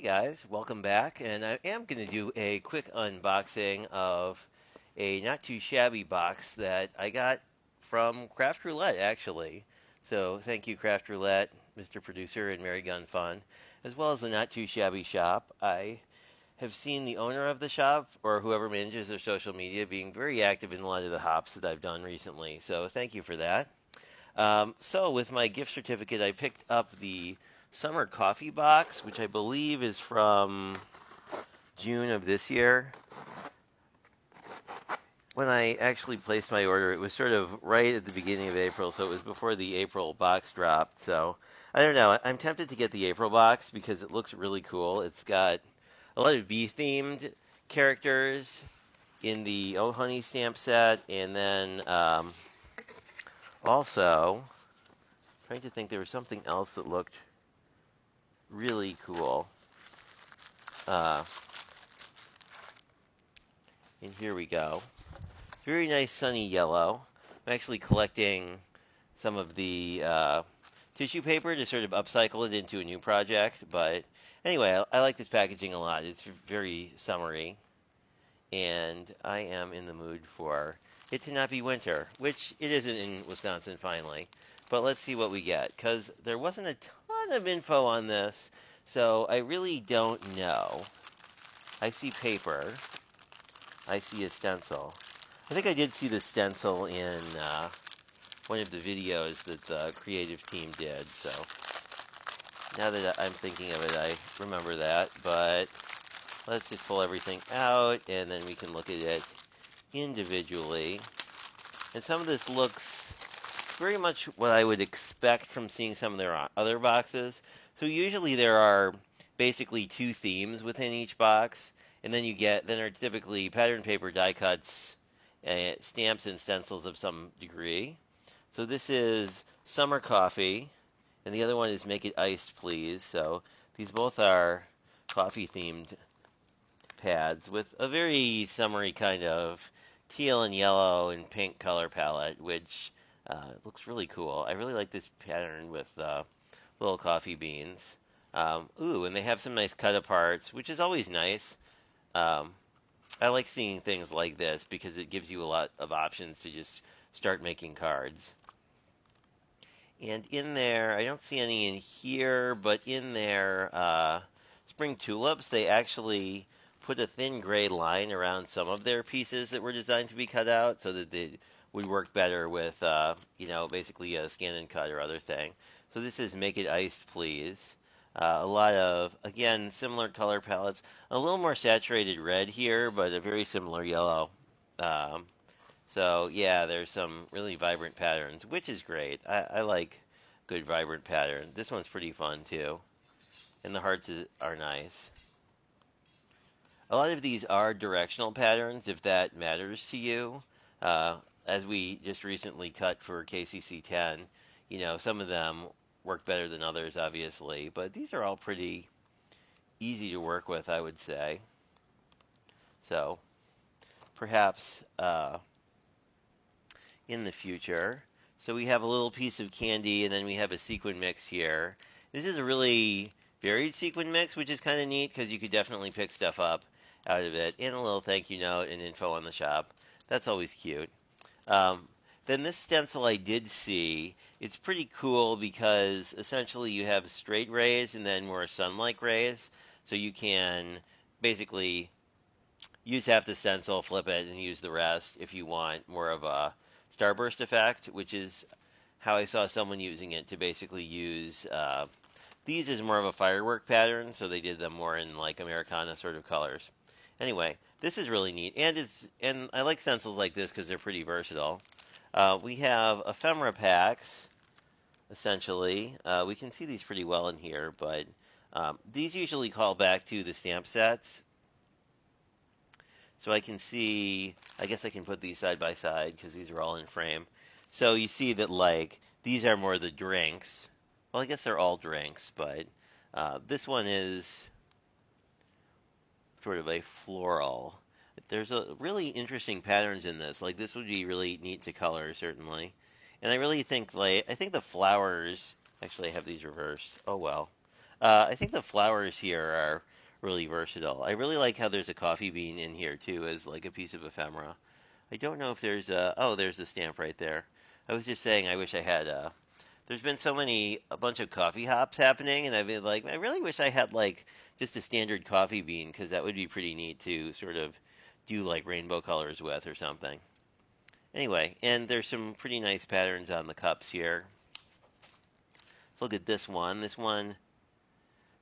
guys, welcome back, and I am going to do a quick unboxing of a not too shabby box that I got from Craft Roulette actually. So thank you Craft Roulette, Mr. Producer, and Mary Gun Fun, as well as the not too shabby shop. I have seen the owner of the shop or whoever manages their social media being very active in a lot of the hops that I've done recently. So thank you for that. So with my gift certificate, I picked up the summer coffee box, which I believe is from June of this year. When I actually placed my order, it was sort of right at the beginning of April, so it was before the April box dropped. So I don't know. I'm tempted to get the April box because it looks really cool. It's got a lot of bee-themed characters in the Oh Honey stamp set, and then also trying to think there was something else that looked really cool. Uh, and here we go. Very nice sunny yellow. I'm actually collecting some of the tissue paper to sort of upcycle it into a new project. But anyway, I like this packaging a lot. It's very summery. And I am in the mood for it to not be winter, which it isn't in Wisconsin finally. But let's see what we get, because there wasn't a ton of info on this, so I really don't know. I see paper. I see a stencil. I think I did see the stencil in one of the videos that the creative team did, so now that I'm thinking of it, I remember that. But let's just pull everything out, and then we can look at it individually. And some of this looks very much what I would expect from seeing some of their other boxes. So usually there are basically two themes within each box, and then then are typically pattern paper die cuts, stamps and stencils of some degree. So this is Summer Coffee, and the other one is Make It Iced, Please. So these both are coffee themed pads with a very summery kind of teal and yellow and pink color palette, which looks really cool. I really like this pattern with little coffee beans. Ooh, and they have some nice cut aparts, which is always nice. Um, I like seeing things like this because it gives you a lot of options to just start making cards. And in there, I don't see any in here, but in there, spring tulips, they actually put a thin gray line around some of their pieces that were designed to be cut out so that they would work better with, basically a scan and cut or other thing. So this is Make It Iced, Please. A lot of, again, similar color palettes. A little more saturated red here, but a very similar yellow. Um, so yeah, there's some really vibrant patterns, which is great. I like good vibrant pattern. This one's pretty fun too, and the hearts are nice. A lot of these are directional patterns, if that matters to you. As we just recently cut for KCC 10, some of them work better than others, obviously, but these are all pretty easy to work with, I would say. So perhaps in the future. So we have a little piece of candy, and then we have a sequin mix here. This is a really varied sequin mix, which is kind of neat because you could definitely pick stuff up out of it. And a little thank you note and info on the shop. That's always cute. Um, then this stencil I did see, it's pretty cool because essentially you have straight rays and then more sun-like rays. So you can basically use half the stencil, flip it, and use the rest if you want more of a starburst effect, which is how I saw someone using it to basically use these as more of a firework pattern, so they did them more in like Americana sort of colors. Anyway, this is really neat, and I like stencils like this because they're pretty versatile. We have ephemera packs, essentially. We can see these pretty well in here, but these usually call back to the stamp sets. So I can see, I guess I can put these side by side because these are all in frame. So you see that like these are more the drinks. Well, I guess they're all drinks, but this one is sort of a floral. There's a really interesting patterns in this. Like this would be really neat to color, certainly. And I really think I think the flowers, actually I have these reversed. Oh well. I think the flowers here are really versatile. I really like how there's a coffee bean in here too, as like a piece of ephemera. I don't know if there's a. Oh, there's the stamp right there. I was just saying, I wish I had a. There's been a bunch of coffee hops happening, and I've been like, I really wish I had like just a standard coffee bean because that would be pretty neat to sort of do like rainbow colors with or something. Anyway, and there's some pretty nice patterns on the cups here. Look at this one. This one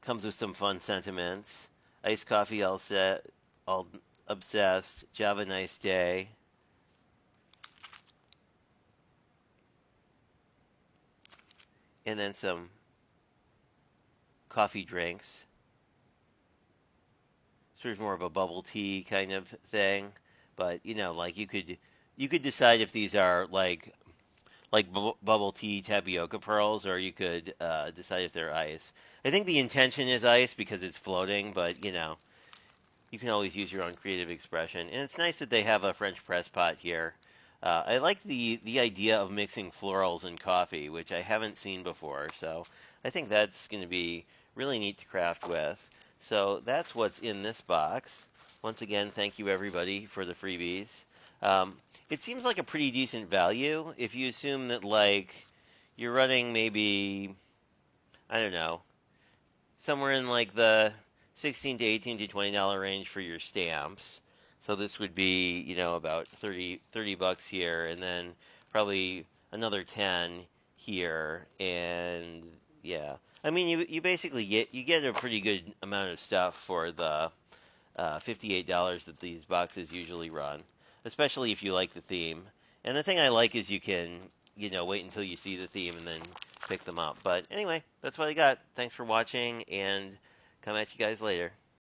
comes with some fun sentiments. Iced coffee all set, all obsessed. Java nice day. And then some coffee drinks. Sort of more of a bubble tea kind of thing. But like you could decide if these are like bubble tea tapioca pearls, or you could decide if they're ice. I think the intention is ice because it's floating, but you can always use your own creative expression. And it's nice that they have a French press pot here. I like the idea of mixing florals and coffee, which I haven't seen before. So I think that's going to be really neat to craft with. So that's what's in this box. Once again, thank you everybody for the freebies. It seems like a pretty decent value if you assume that like you're running maybe, I don't know, somewhere in like the 16 to 18 to $20 range for your stamps. So this would be, about 30 bucks here, and then probably another 10 here, and yeah. I mean, you basically get a pretty good amount of stuff for the $58 that these boxes usually run, especially if you like the theme. And the thing I like is you can, wait until you see the theme and then pick them up. But anyway, that's what I got. Thanks for watching, and come at you guys later.